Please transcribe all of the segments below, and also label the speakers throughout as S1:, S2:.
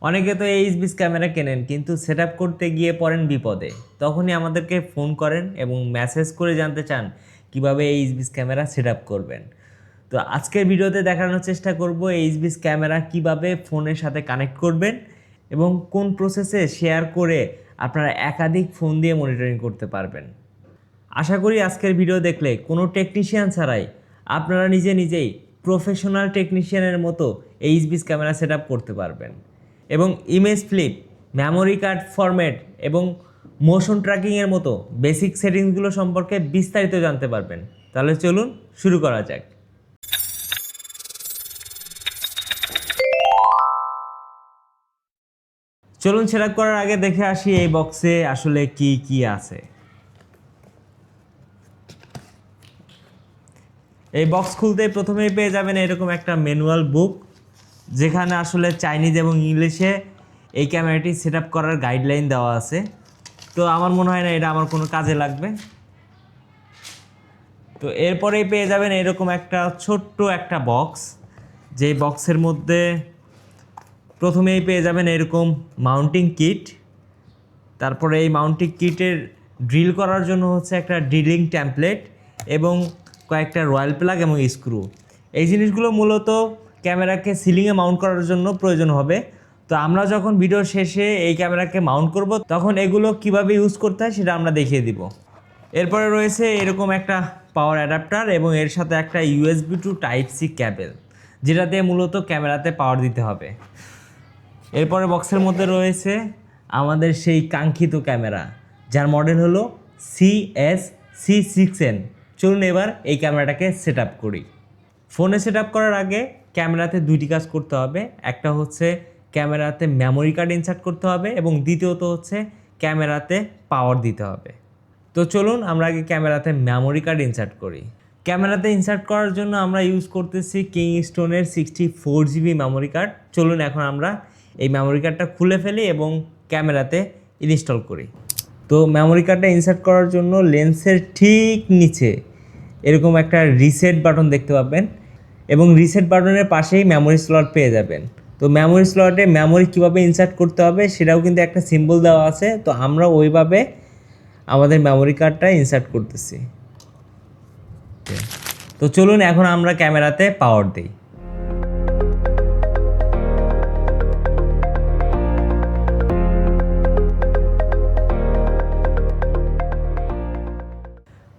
S1: অনেকে তো এইচবিস ক্যামেরা কেনেন কিন্তু সেটআপ করতে গিয়ে পড়েন বিপদে। তখনই আমাদেরকে ফোন করেন এবং মেসেজ করে জানতে চান কিভাবে এইচবিস ক্যামেরা সেটআপ করবেন। তো আজকের ভিডিওতে দেখানোর চেষ্টা করব এইচবিস ক্যামেরা কিভাবে ফোনের সাথে কানেক্ট করবেন এবং কোন প্রসেসে শেয়ার করে আপনারা একাধিক ফোন দিয়ে মনিটরিং করতে পারবেন। আশা করি আজকের ভিডিও দেখলে কোনো টেকনিশিয়ান ছাড়াই আপনারা নিজেই প্রফেশনাল টেকনিশিয়ানের মতো এইচবিস ক্যামেরা সেটআপ করতে পারবেন এবং image flip, memory card format এবং মোশন ট্র্যাকিংয়ের মতো বেসিক সেটিংসগুলো সম্পর্কে বিস্তারিত জানতে পারবেন। তাহলে চলুন শুরু করা যাক। চলুন সেটআপ করার আগে দেখে আসি এই বক্সে আসলে কি আছে। এই বক্স খুলতে প্রথমেই পেয়ে যাবেন এরকম একটা ম্যানুয়াল বুক, যেখানে আসলে চাইনিজ এবং ইংলিশে এই ক্যামেরাটি সেটআপ করার গাইডলাইন দেওয়া আছে। তো আমার মনে হয় না এটা আমার কোনো কাজে লাগবে। তো এরপরেই পেয়ে যাবেন এরকম একটা ছোট্ট একটা বক্স, যেই বক্সের মধ্যে প্রথমেই পেয়ে যাবেন এরকম মাউন্টিং কিট। তারপরে এই মাউন্টিং কিটের ড্রিল করার জন্য হচ্ছে একটা ড্রিলিং টেমপ্লেট এবং কয়েকটা রয়্যাল প্লাগ এবং স্ক্রু। এই জিনিসগুলো মূলত ক্যামেরাকে সিলিংয়ে মাউন্ট করার জন্য প্রয়োজন হবে। তো আমরা যখন ভিডিও শেষে এই ক্যামেরাকে মাউন্ট করব তখন এগুলো কিভাবে ইউজ করতে হয় সেটা আমরা দেখিয়ে দিব। এরপরে রয়েছে এরকম একটা পাওয়ার অ্যাডাপ্টার এবং এর সাথে একটা USB to type C cable, যেটা দিয়ে মূলত ক্যামেরাতে পাওয়ার দিতে হবে। এরপরে বক্সের মধ্যে রয়েছে আমাদের সেই কাঙ্ক্ষিত ক্যামেরা, যার মডেল হলো CS-C6N। চলুন এবার এই ক্যামেরাটাকে সেট আপ করি। ফোনে সেট আপ করার আগে ক্যামেরাতে দুইটি কাজ করতে হবে। একটা হচ্ছে ক্যামেরাতে মেমোরি কার্ড ইনসার্ট করতে হবে এবং দ্বিতীয়ত হচ্ছে ক্যামেরাতে পাওয়ার দিতে হবে। তো চলুন আমরা আগে ক্যামেরাতে মেমোরি কার্ড ইনসার্ট করি। ক্যামেরাতে ইনসার্ট করার জন্য আমরা ইউজ করতেছি কিংস্টোনের 64GB মেমোরি কার্ড। চলুন এখন আমরা এই মেমোরি কার্ডটা খুলে ফেলি এবং ক্যামেরাতে ইনস্টল করি। তো মেমোরি কার্ডটা ইনসার্ট করার জন্য লেন্সের ঠিক নিচে এরকম একটা রিসেট বাটন দেখতে পাবেন এবং রিসেট বাটনের পাশেই মেমোরি স্লট পেয়ে যাবেন। তো মেমোরি স্লটে মেমোরি কীভাবে ইনসার্ট করতে হবে সেটাও কিন্তু একটা সিম্বল দেওয়া আছে। তো আমরা ওইভাবে আমাদের মেমোরি কার্ডটা ইনসার্ট করতেছি। তো চলুন এখন আমরা ক্যামেরাতে পাওয়ার দিই।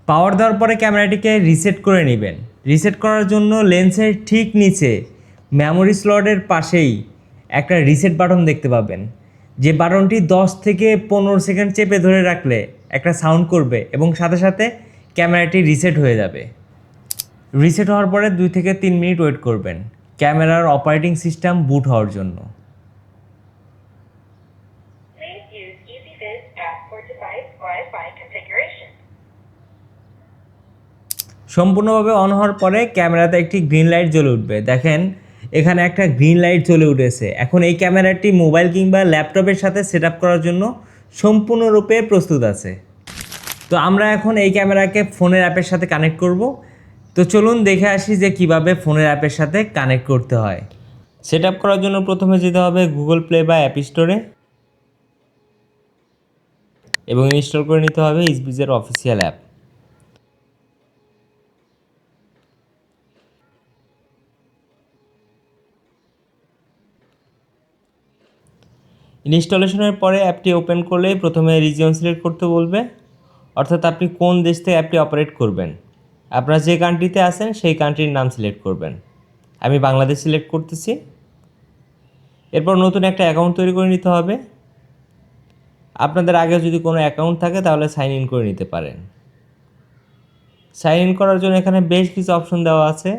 S1: পাওয়ার দেওয়ার পরে ক্যামেরাটিকে রিসেট করে নেবেন। রিসেট করার জন্য লেন্সের ঠিক নিচে মেমোরি স্লটের পাশেই একটা রিসেট বাটন দেখতে পাবেন, যে বাটনটি 10 থেকে 15 সেকেন্ড চেপে ধরে রাখলে একটা সাউন্ড করবে এবং সাথে সাথে ক্যামেরাটি রিসেট হয়ে যাবে। রিসেট হওয়ার পরে 2 থেকে 3 মিনিট ওয়েট করবেন ক্যামেরার অপারেটিং সিস্টেম বুট হওয়ার জন্য। সম্পূর্ণভাবে অন হওয়ার পরে ক্যামেরাতে একটি গ্রিন লাইট জ্বলে উঠবে। দেখেন এখানে একটা গ্রিন লাইট জ্বলে উঠেছে। এখন এই ক্যামেরাটি মোবাইল কিংবা ল্যাপটপের সাথে সেট আপ করার জন্য সম্পূর্ণরূপে প্রস্তুত আছে। তো আমরা এখন এই ক্যামেরাকে ফোনের অ্যাপের সাথে কানেক্ট করব। তো চলুন দেখে আসি যে কিভাবে ফোনের অ্যাপের সাথে কানেক্ট করতে হয়। সেট আপ করার জন্য প্রথমে যেতে হবে গুগল প্লে বা অ্যাপ স্টোরে এবং ইনস্টল করে নিতে হবে এইচবিসের অফিসিয়াল অ্যাপ। ইনস্টলেশনের পরে অ্যাপটি ওপেন করলে প্রথমে রিজিয়ন সিলেক্ট করতে বলবে, অর্থাৎ আপনি কোন দেশ থেকে অ্যাপটি অপারেট করবেন। আপনারা যে কান্ট্রিতে আছেন সেই কান্ট্রির নাম সিলেক্ট করবেন। আমি বাংলাদেশ সিলেক্ট করতেছি। এরপর নতুন একটা অ্যাকাউন্ট তৈরি করে নিতে হবে। আপনাদের আগে যদি কোনো অ্যাকাউন্ট থাকে তাহলে সাইন ইন করে নিতে পারেন। সাইন ইন করার জন্য এখানে বেশ কিছু অপশন দেওয়া আছে।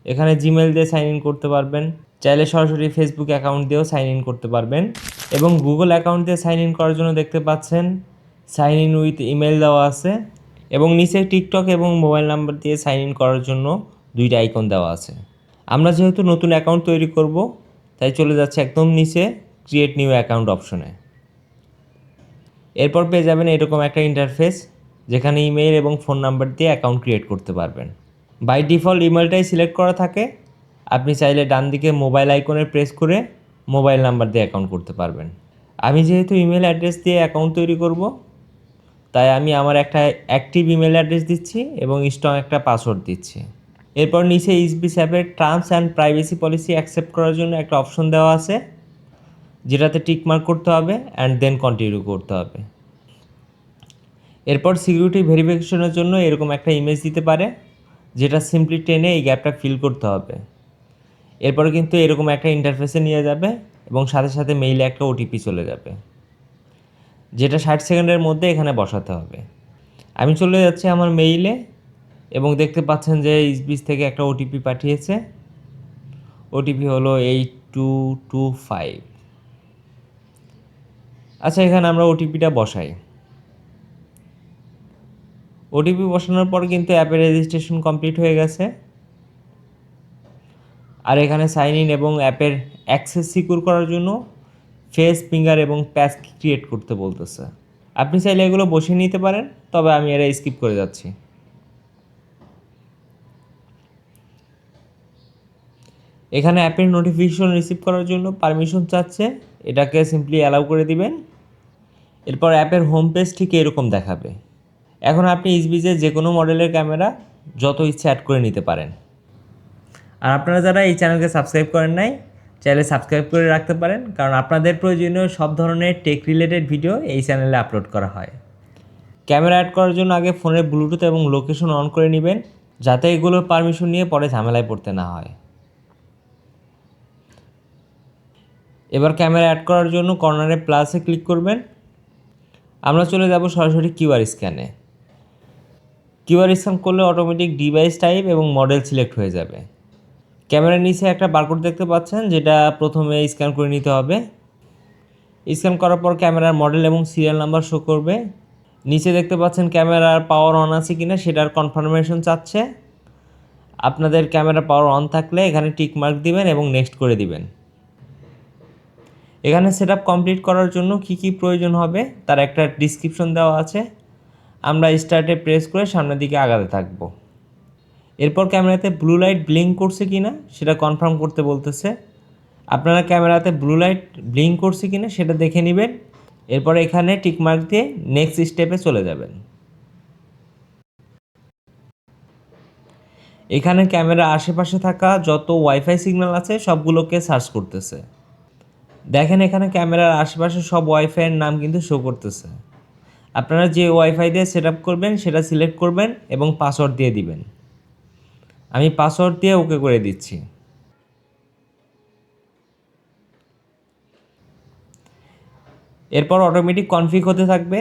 S1: এখানে জিমেল দিয়ে সাইন ইন করতে পারবেন, চাইলে সরাসরি ফেসবুক অ্যাকাউন্ট দিয়েও সাইন ইন করতে পারবেন এবং গুগল অ্যাকাউন্ট দিয়ে সাইন ইন করার জন্য দেখতে পাচ্ছেন সাইন ইন উইথ ইমেল দেওয়া আছে এবং নিচে টিকটক এবং মোবাইল নাম্বার দিয়ে সাইন ইন করার জন্য 2টা আইকন দেওয়া আছে। আমরা যেহেতু নতুন অ্যাকাউন্ট তৈরি করব তাই চলে যাচ্ছে একদম নিচে ক্রিয়েট নিউ অ্যাকাউন্ট অপশনে। এরপর পেয়ে যাবেন এরকম একটা ইন্টারফেস, যেখানে ইমেল এবং ফোন নাম্বার দিয়ে অ্যাকাউন্ট ক্রিয়েট করতে পারবেন। বাই ডিফল্ট ইমেলটাই সিলেক্ট করা থাকে। আপনি চাইলে ডান দিকে মোবাইল আইকনে প্রেস করে মোবাইল নাম্বার দিয়ে অ্যাকাউন্ট করতে পারবেন। আমি যেহেতু ইমেল অ্যাড্রেস দিয়ে অ্যাকাউন্ট তৈরি করব, তাই আমি আমার একটা অ্যাক্টিভ ইমেল অ্যাড্রেস দিচ্ছি এবং স্ট্রং একটা পাসওয়ার্ড দিচ্ছি। এরপর নিচে ইসবিস অ্যাপের terms and privacy policy accept করার জন্য একটা অপশন দেওয়া আছে, যেটাতে টিক মার্ক করতে হবে অ্যান্ড দেন কন্টিনিউ করতে হবে। এরপর সিকিউরিটি ভেরিফিকেশনের জন্য এরকম একটা ইমেজ দিতে পারে, যেটা সিম্পলি টেনে এই গ্যাপটা ফিল করতে হবে। এরপরে কিন্তু এরকম একটা ইন্টারফেসে নিয়ে যাবে এবং সাথে সাথে মেইলে একটা ওটিপি চলে যাবে, যেটা 60 সেকেন্ডের মধ্যে এখানে বসাতে হবে। আমি চলে যাচ্ছি আমার মেইলে এবং দেখতে পাচ্ছেন যে ইসবিস থেকে একটা ওটিপি পাঠিয়েছে। ওটিপি হলো 8225। আচ্ছা, এখানে আমরা ওটিপিটা বসাই। ওটিপি বসানোর পর কিন্তু অ্যাপের রেজিস্ট্রেশন কমপ্লিট হয়ে গেছে। আর এখানে সাইন ইন এবং অ্যাপের অ্যাক্সেস সিকিউর করার জন্য ফেস, ফিঙ্গার এবং প্যাচ ক্রিয়েট করতে বলতেছে। আপনি চাইলে এগুলো বসিয়ে নিতে পারেন, তবে আমি এরা স্কিপ করে যাচ্ছি। এখানে অ্যাপের নোটিফিকেশন রিসিভ করার জন্য পারমিশন চাচ্ছে, এটাকে সিম্পলি অ্যালাউ করে দিবেন। এরপর অ্যাপের হোম পেজ ঠিক এরকম দেখাবে। এখন আপনি ইসবিজের যে কোনো মডেলের ক্যামেরা যত ইচ্ছে অ্যাড করে নিতে পারেন। আর আপনারা যারা এই চ্যানেলকে সাবস্ক্রাইব করেন নাই, চাইলে সাবস্ক্রাইব করে রাখতে পারেন, কারণ আপনাদের প্রয়োজনীয় সব ধরনের টেক রিলেটেড ভিডিও এই চ্যানেলে আপলোড করা হয়। ক্যামেরা অ্যাড করার জন্য আগে ফোনের ব্লুটুথ এবং লোকেশন অন করে নেবেন, যাতে এগুলোর পারমিশন নিয়ে পরে ঝামেলায় পড়তে না হয়। এবার ক্যামেরা অ্যাড করার জন্য কর্নারে প্লাসে ক্লিক করবেন। আমরা চলে যাব সরাসরি কিউআর স্ক্যানে। কিউআর স্ক্যান করলে অটোমেটিক ডিভাইস টাইপ এবং মডেল সিলেক্ট হয়ে যাবে। ক্যামেরার নিচে একটা বারকোড দেখতে পাচ্ছেন, যেটা প্রথমে স্ক্যান করে নিতে হবে। স্ক্যান করার পর ক্যামেরার মডেল এবং সিরিয়াল নাম্বার শো করবে। নিচে দেখতে পাচ্ছেন ক্যামেরার পাওয়ার অন আছে কিনা সেটার কনফার্মেশন চাচ্ছে। আপনাদের ক্যামেরা পাওয়ার অন থাকলে এখানে টিক মার্ক দিবেন এবং নেক্সট করে দিবেন। এখানে সেটআপ কমপ্লিট করার জন্য কি কি প্রয়োজন হবে তার একটা ডিসক্রিপশন দেওয়া আছে। আমরা স্টার্টে প্রেস করে সামনের দিকে আগাতে থাকব। এরপর ক্যামেরাতে ব্লু লাইট ব্লিঙ্ক করছে কিনা সেটা কনফার্ম করতে বলতেছে। আপনারা ক্যামেরাতে ব্লু লাইট ব্লিঙ্ক করছে কিনা সেটা দেখে নেবেন। এরপর এখানে টিক মার্ক দিয়ে নেক্সট স্টেপে চলে যাবেন। এখানে ক্যামেরার আশেপাশে থাকা যত ওয়াইফাই সিগন্যাল আছে সবগুলোকে সার্চ করতেছে। দেখেন এখানে ক্যামেরার আশেপাশে সব ওয়াইফাইয়ের নাম কিন্তু শো করতেছে। আপনারা যে ওয়াইফাই দিয়ে সেট আপ করবেন সেটা সিলেক্ট করবেন এবং পাসওয়ার্ড দিয়ে দিবেন। আমি পাসওয়ার্ড দিয়ে ওকে করে দিচ্ছি। এরপর অটোমেটিক কনফিগ হতে থাকবে।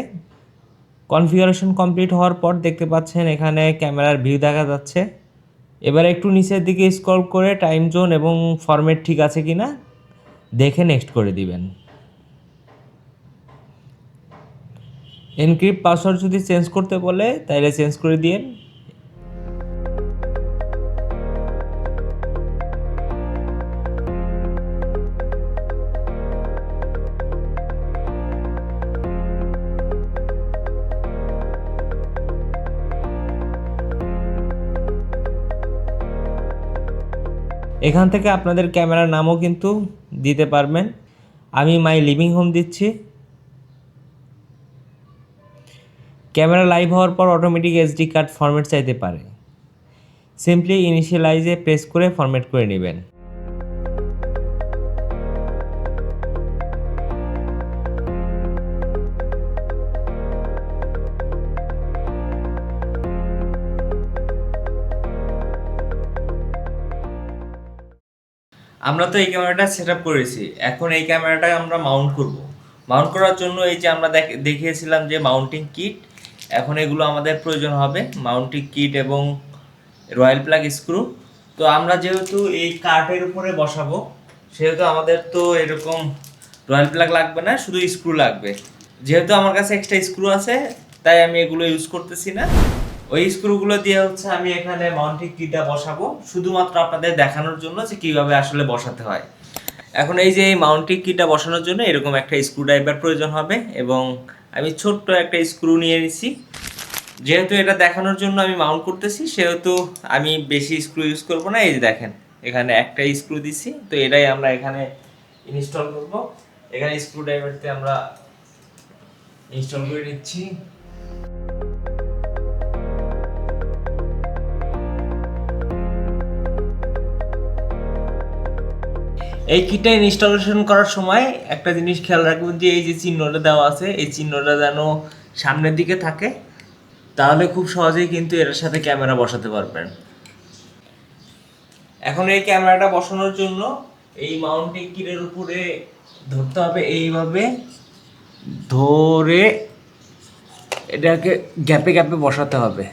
S1: কনফিগারেশন কমপ্লিট হওয়ার পর দেখতে পাচ্ছেন এখানে ক্যামেরার ভিউ দেখা যাচ্ছে। এবার একটু নিচের দিকে স্ক্রল করে টাইম জোন এবং ফরম্যাট ঠিক আছে কিনা দেখে নেক্সট করে দিবেন। এনক্রিপ্ট পাসওয়ার্ড যদি চেঞ্জ করতে বলে তাহলে চেঞ্জ করে দিন। এখান থেকে আপনাদের ক্যামেরার নামও কিন্তু দিতে পারবেন। আমি মাই লিভিং হোম দিচ্ছি। ক্যামেরা লাইভ হওয়ার পর অটোমেটিক এসডি কার্ড ফরম্যাট চাইতে পারে। সিম্পলি ইনিশিয়ালাইজে প্রেস করে ফরম্যাট করে নেবেন। আমরা তো এই ক্যামেরাটা সেট আপ করেছি, এখন এই ক্যামেরাটা আমরা মাউন্ট করব। মাউন্ট করার জন্য এই যে আমরা দেখিয়েছিলাম যে মাউন্টিং কিট, এখন এগুলো আমাদের প্রয়োজন হবে, মাউন্টিং কিট এবং রয়্যাল প্লাগ স্ক্রু। তো আমরা যেহেতু এই কাঠের উপরে বসাবো সেহেতু আমাদের তো এরকম রয়্যাল প্লাগ লাগবে না, শুধু স্ক্রু লাগবে। যেহেতু আমার কাছে এক্সট্রা স্ক্রু আছে তাই আমি এগুলো ইউজ করতেছি না। ওই স্ক্রুগুলো দিয়ে হচ্ছে আমি এখানে মাউন্টিং কিটটা বসাবো, শুধুমাত্র আপনাদের দেখানোর জন্য যে কীভাবে আসলে বসাতে হয়। এখন এই যে এই মাউন্টিং কিটটা বসানোর জন্য এরকম একটা স্ক্রু ড্রাইভার প্রয়োজন হবে এবং আমি ছোট্ট একটা স্ক্রু নিয়ে নিছি। যেহেতু এটা দেখানোর জন্য আমি মাউন্ট করতেছি সেহেতু আমি বেশি স্ক্রু ইউজ করব না। এই যে দেখেন এখানে একটা স্ক্রু দিছি, তো এটাই আমরা এখানে ইনস্টল করব। এখানে স্ক্রুড্রাইভারতে আমরা ইনস্টল করে নিচ্ছি। এই কিটটা ইনস্টলেশন করার সময় একটা জিনিস খেয়াল রাখবেন যে এই যে চিহ্নটা দেওয়া আছে এই চিহ্নটা যেন সামনের দিকে থাকে, তাহলে খুব সহজেই কিন্তু এর সাথে ক্যামেরা বসাতে পারবেন। এখন এই ক্যামেরাটা বসানোর জন্য এই মাউন্টিং কিটের উপরে ধরতে হবে, এইভাবে ধরে এটাকে গ্যাপে গ্যাপে বসাতে হবে।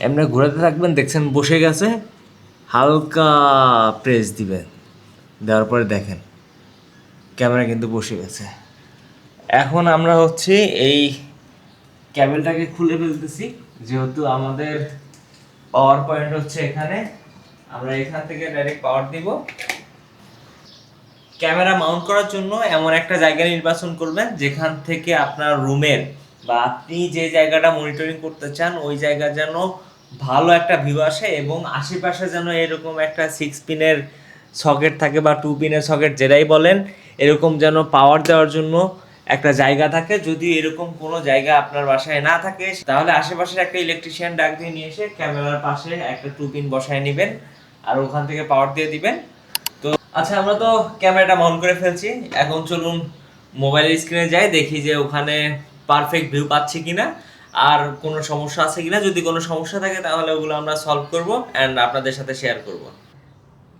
S1: এমনি ঘোরাতে থাকবেন, দেখছেন বসে গেছে, হালকা প্রেস দিবেন, দেওয়ার পরে দেখেন ক্যামেরা কিন্তু বসে গেছে। এখন আমরা হচ্ছে এই ক্যাবেলটাকে খুলে ফেলতেছি, যেহেতু আমাদের পাওয়ার পয়েন্ট হচ্ছে এখানে, আমরা এখান থেকে ডাইরেক্ট পাওয়ার দিব। ক্যামেরা মাউন্ট করার জন্য এমন একটা জায়গা নির্বাচন করবেন যেখান থেকে আপনার রুমের বা আপনি যে জায়গাটা মনিটরিং করতে চান ওই জায়গা যেন ভালো একটা ভিউ আসে, এবং আশেপাশে যেন এরকম একটা 6 পিনের সকেট থাকে বা 2 পিনের সকেট যেটাই বলেন, এরকম যেন পাওয়ার দেওয়ার জন্য একটা জায়গা থাকে। যদি এরকম কোনো জায়গা আপনার বাসায় না থাকে তাহলে আশেপাশের একটা ইলেকট্রিশিয়ান ডাক দিয়ে নিয়ে এসে ক্যামেরার পাশে একটা 2 পিন বসায় নেবেন আর ওখান থেকে পাওয়ার দিয়ে দিবেন। তো আচ্ছা, আমরা তো ক্যামেরাটা মাউন্ট করে ফেলছি, এখন চলুন মোবাইলের স্ক্রিনে যাই, দেখি যে ওখানে পারফেক্ট ভিউ পাচ্ছি কিনা আর কোনো সমস্যা আছে কিনা। যদি কোনো সমস্যা থাকে তাহলে ওগুলো আমরা সলভ করব অ্যান্ড আপনাদের সাথে শেয়ার করব।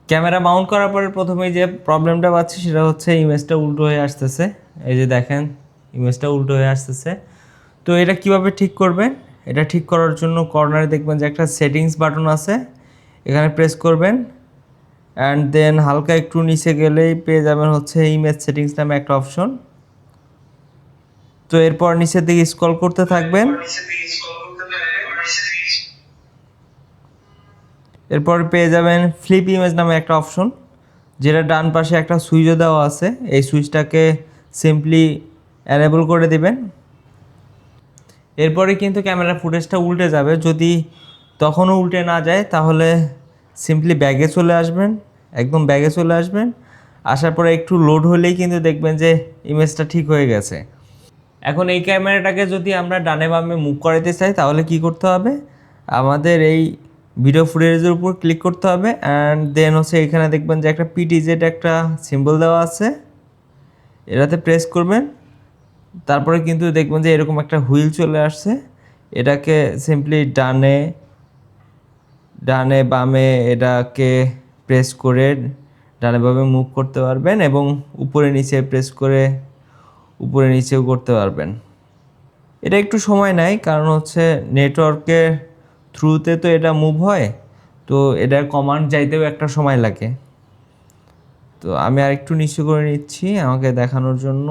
S1: ক্যামেরা মাউন্ট করার পরে প্রথমেই যে প্রবলেমটা পাচ্ছি সেটা হচ্ছে ইমেজটা উল্টো হয়ে আসতেছে। এই যে দেখেন ইমেজটা উল্টো হয়ে আসতেছে। তো এটা কিভাবে ঠিক করবেন? এটা ঠিক করার জন্য কর্নারে দেখবেন যে একটা সেটিংস বাটন আছে, এখানে প্রেস করবেন অ্যান্ড দেন হালকা একটু নিচে গেলেই পেয়ে যাবেন হচ্ছে ইমেজ সেটিংস নামে একটা অপশন। তো এরপর নিচের দিকে স্ক্রল করতে থাকবেন, এরপর পেয়ে যাবেন ফ্লিপ ইমেজ নামে একটা অপশন, যেটা ডান পাশে একটা সুইচও দেওয়া আছে। এই সুইচটাকে সিম্পলি এনেবল করে দিবেন। এরপরে কিন্তু ক্যামেরা ফুটেজটা উল্টে যাবে। যদি তখনও উল্টে না যায় তাহলে সিম্পলি ব্যাগে চলে আসবেন, একদম ব্যাগে চলে আসবেন। আসার পরে একটু লোড হলেই কিন্তু দেখবেন যে ইমেজটা ঠিক হয়ে গেছে। এখন এই ক্যামেরাটাকে যদি আমরা ডানে বামে মুভ করাতে চাই তাহলে কি করতে হবে? আমাদের এই ভিডিও ফুটেজের উপর ক্লিক করতে হবে অ্যান্ড দেন হচ্ছে এখানে দেখবেন যে একটা পিটিজেড একটা সিম্বল দেওয়া আছে, এটাতে প্রেস করবেন। তারপরে কিন্তু দেখবেন যে এরকম একটা হুইল চলে আসছে, এটাকে সিম্পলি ডানে ডানে বামে এটাকে প্রেস করে ডানে বামে মুভ করতে পারবেন এবং উপরে নিচে প্রেস করে উপরে নিচেও করতে পারবেন। এটা একটু সময় নেয়, কারণ হচ্ছে নেটওয়ার্কের থ্রুতে তো এটা মুভ হয়, তো এটার কমান্ড যাইতেও একটা সময় লাগে। তো আমি আর একটু নিচু করে নিচ্ছি আমাকে দেখানোর জন্য।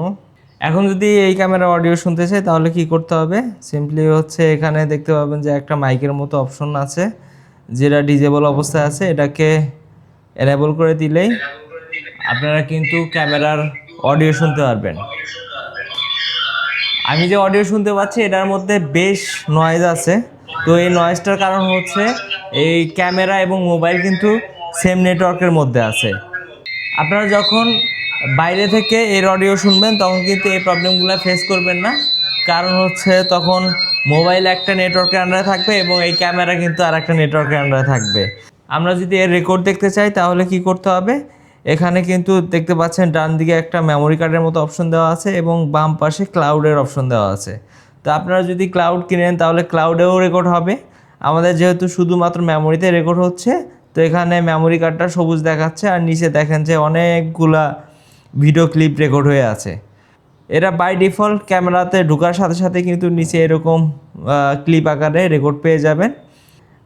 S1: এখন যদি এই ক্যামেরা অডিও শুনতে চাই তাহলে কি করতে হবে? সিম্পলি হচ্ছে এখানে দেখতে পাবেন যে একটা মাইকের মতো অপশন আছে, যেটা ডিজেবল অবস্থায় আছে, এটাকে এনেবল করে দিলেই আপনারা কিন্তু ক্যামেরার অডিও শুনতে পারবেন। আমি যে অডিও শুনতে পাচ্ছি এটার মধ্যে বেশ নয়েজ আছে। তো এই নয়েজটার কারণ হচ্ছে এই ক্যামেরা এবং মোবাইল কিন্তু সেম নেটওয়ার্কের মধ্যে আছে। আপনারা যখন বাইরে থেকে এর অডিও শুনবেন তখন কিন্তু এই প্রবলেমগুলো ফেস করবেন না, কারণ হচ্ছে তখন মোবাইল একটা নেটওয়ার্কের আন্ডারে থাকবে এবং এই ক্যামেরা কিন্তু আর একটা নেটওয়ার্কের আন্ডারে থাকবে। আমরা যদি এর রেকর্ড দেখতে চাই তাহলে কি করতে হবে? এখানে কিন্তু দেখতে পাচ্ছেন ডান দিকে একটা মেমোরি কার্ডের মতো অপশন দেওয়া আছে এবং বাম পাশে ক্লাউডের অপশন দেওয়া আছে। তো আপনারা যদি ক্লাউড কিনেন তাহলে ক্লাউডেও রেকর্ড হবে। আমাদের যেহেতু শুধুমাত্র মেমোরিতে রেকর্ড হচ্ছে, তো এখানে মেমোরি কার্ডটা সবুজ দেখাচ্ছে আর নিচে দেখেন যে অনেকগুলা ভিডিও ক্লিপ রেকর্ড হয়ে আছে। এরা বাই ডিফল্ট ক্যামেরাতে ঢোকার সাথে সাথে কিন্তু নিচে এরকম ক্লিপ আকারে রেকর্ড পেয়ে যাবেন।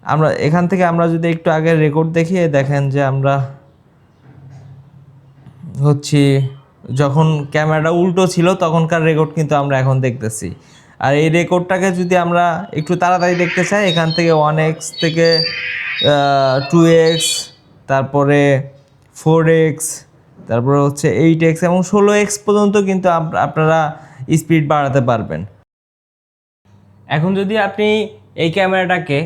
S1: আমরা এখান থেকে আমরা যদি একটু আগে রেকর্ড দেখি, দেখেন যে আমরা হচ্ছে যখন ক্যামেরাটা উল্টো ছিল তখনকার রেকর্ড কিন্তু আমরা এখন দেখতেছি। আর এই রেকর্ডটাকে যদি আমরা একটু তাড়াতাড়ি দেখতে চাই, এখান থেকে 1x থেকে 2x, তারপরে 4x, তারপরে হচ্ছে 8x এবং 16x পর্যন্ত কিন্তু আপনারা স্পিড বাড়াতে পারবেন। এখন যদি আপনি এই ক্যামেরাটাকে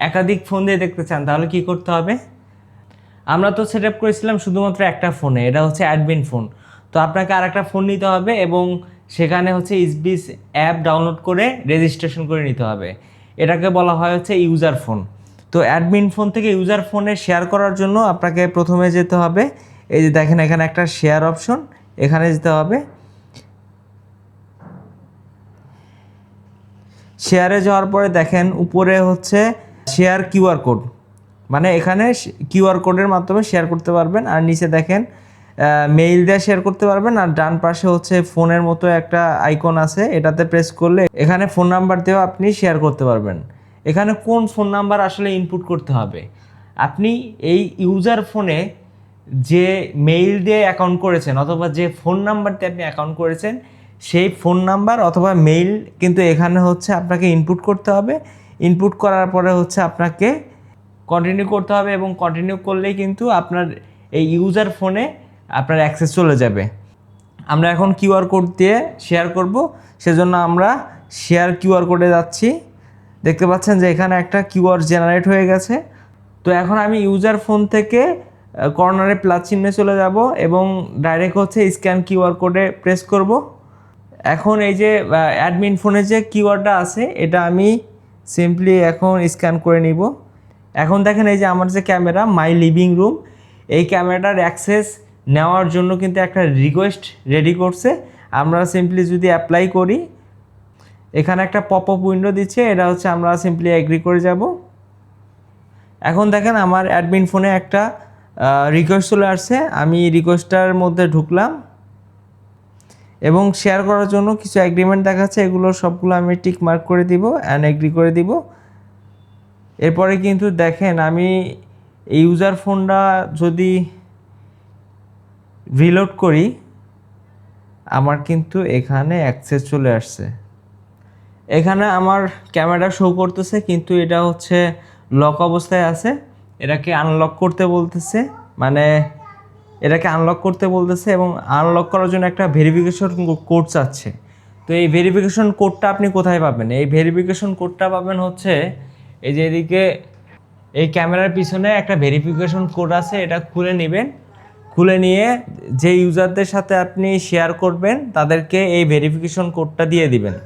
S1: একাধিক ফোন দিয়ে দেখতে চান তাহলে কি করতে হবে? আমরা তো সেট আপ করেছিলাম শুধুমাত্র একটা ফোনে, এটা হচ্ছে অ্যাডমিন ফোন। তো আপনাকে আরেকটা ফোন নিতে হবে এবং সেখানে হচ্ছে ইসবিস অ্যাপ ডাউনলোড করে রেজিস্ট্রেশন করে নিতে হবে। এটাকে বলা হয় হচ্ছে ইউজার ফোন। তো অ্যাডমিন ফোন থেকে ইউজার ফোনে শেয়ার করার জন্য আপনাকে প্রথমে যেতে হবে, এই যে দেখেন এখানে একটা শেয়ার অপশন, এখানে যেতে হবে। শেয়ারে যাওয়ার পরে দেখেন উপরে হচ্ছে শেয়ার কিউআর কোড, মানে এখানে কিউআর কোডের মাধ্যমে শেয়ার করতে পারবেন। আর নিচে দেখেন মেইল দিয়ে শেয়ার করতে পারবেন। আর ডান পাশে হচ্ছে ফোনের মতো একটা আইকন আছে, এটাতে প্রেস করলে এখানে ফোন নাম্বার দিয়েও আপনি শেয়ার করতে পারবেন। এখানে কোন ফোন নাম্বার আসলে ইনপুট করতে হবে, আপনি এই ইউজার ফোনে যে মেইল দিয়ে অ্যাকাউন্ট করেছেন অথবা যে ফোন নাম্বার দিয়ে আপনি অ্যাকাউন্ট করেছেন সেই ফোন নাম্বার অথবা মেইল কিন্তু এখানে হচ্ছে আপনাকে ইনপুট করতে হবে। ইনপুট করার পরে হচ্ছে আপনাকে কন্টিনিউ করতে হবে এবং কন্টিনিউ করলেই কিন্তু আপনার এই ইউজার ফোনে আপনার অ্যাক্সেস চলে যাবে। আমরা এখন কিউআর কোড দিয়ে শেয়ার করব, সেজন্য আমরা শেয়ার কিউআর কোডে যাচ্ছি। দেখতে পাচ্ছেন যে এখানে একটা কিউআর জেনারেট হয়ে গেছে। তো এখন আমি ইউজার ফোন থেকে কর্নারে প্লাস চিহ্নে চলে যাব এবং ডাইরেক্ট হচ্ছে স্ক্যান কিউআর কোডে প্রেস করব। এখন এই যে অ্যাডমিন ফোনে যে কিউআরটা আছে এটা আমি সিম্পলি এখন স্ক্যান করে নিব। এখন দেখেন এই যে আমার যে ক্যামেরা মাই লিভিং রুম, এই ক্যামেরাটার অ্যাক্সেস নেওয়ার জন্য কিন্তু একটা রিকোয়েস্ট রেডি করছে। আমরা সিম্পলি যদি অ্যাপ্লাই করি, এখানে একটা পপ আপ উইন্ডো দিচ্ছে, এটা হচ্ছে আমরা সিম্পলি এগ্রি করে যাব। এখন দেখেন আমার অ্যাডমিন ফোনে একটা রিকোয়েস্ট চলে আসছে, আমি রিকোয়েস্টটার মধ্যে ঢুকলাম এবং শেয়ার করার জন্য কিছু এগ্রিমেন্ট দেখাচ্ছে, এগুলো সবগুলো আমি টিক মার্ক করে দিব অ্যান্ড এগ্রি করে দিব। এরপরে কিন্তু দেখেন আমি ইউজার ফোনটা যদি রিলোড করি, আমার কিন্তু এখানে অ্যাক্সেস চলে আসছে। এখানে আমার ক্যামেরা শো করতেছে কিন্তু এটা হচ্ছে লক অবস্থায় আছে, এটাকে আনলক করতে বলতেছে, মানে এটাকে আনলক করতে বলতেছে এবং আনলক করার জন্য একটা ভেরিফিকেশন কোড চাচ্ছে। তো এই ভেরিফিকেশন কোডটা আপনি কোথায় পাবেন? এই ভেরিফিকেশন কোডটা পাবেন হচ্ছে এই যে এদিকে এই ক্যামেরার পিছনে একটা ভেরিফিকেশন কোড আছে, এটা খুলে নেবেন। খুলে নিয়ে যে ইউজারদের সাথে আপনি শেয়ার করবেন তাদেরকে এই ভেরিফিকেশন কোডটা দিয়ে দিবেন।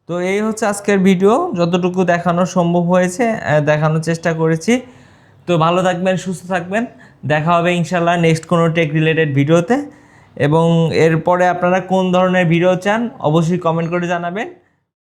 S1: তো এই হচ্ছে আজকের ভিডিও, যতটুকু দেখানো সম্ভব হয়েছে দেখানোর চেষ্টা করেছি। তো ভালো থাকবেন, সুস্থ থাকবেন, দেখা হবে ইনশাল্লাহ নেক্সট কোনো টেক রিলেটেড ভিডিওতে। এবং এরপরে আপনারা কোন ধরনের ভিডিও চান অবশ্যই কমেন্ট করে জানাবেন।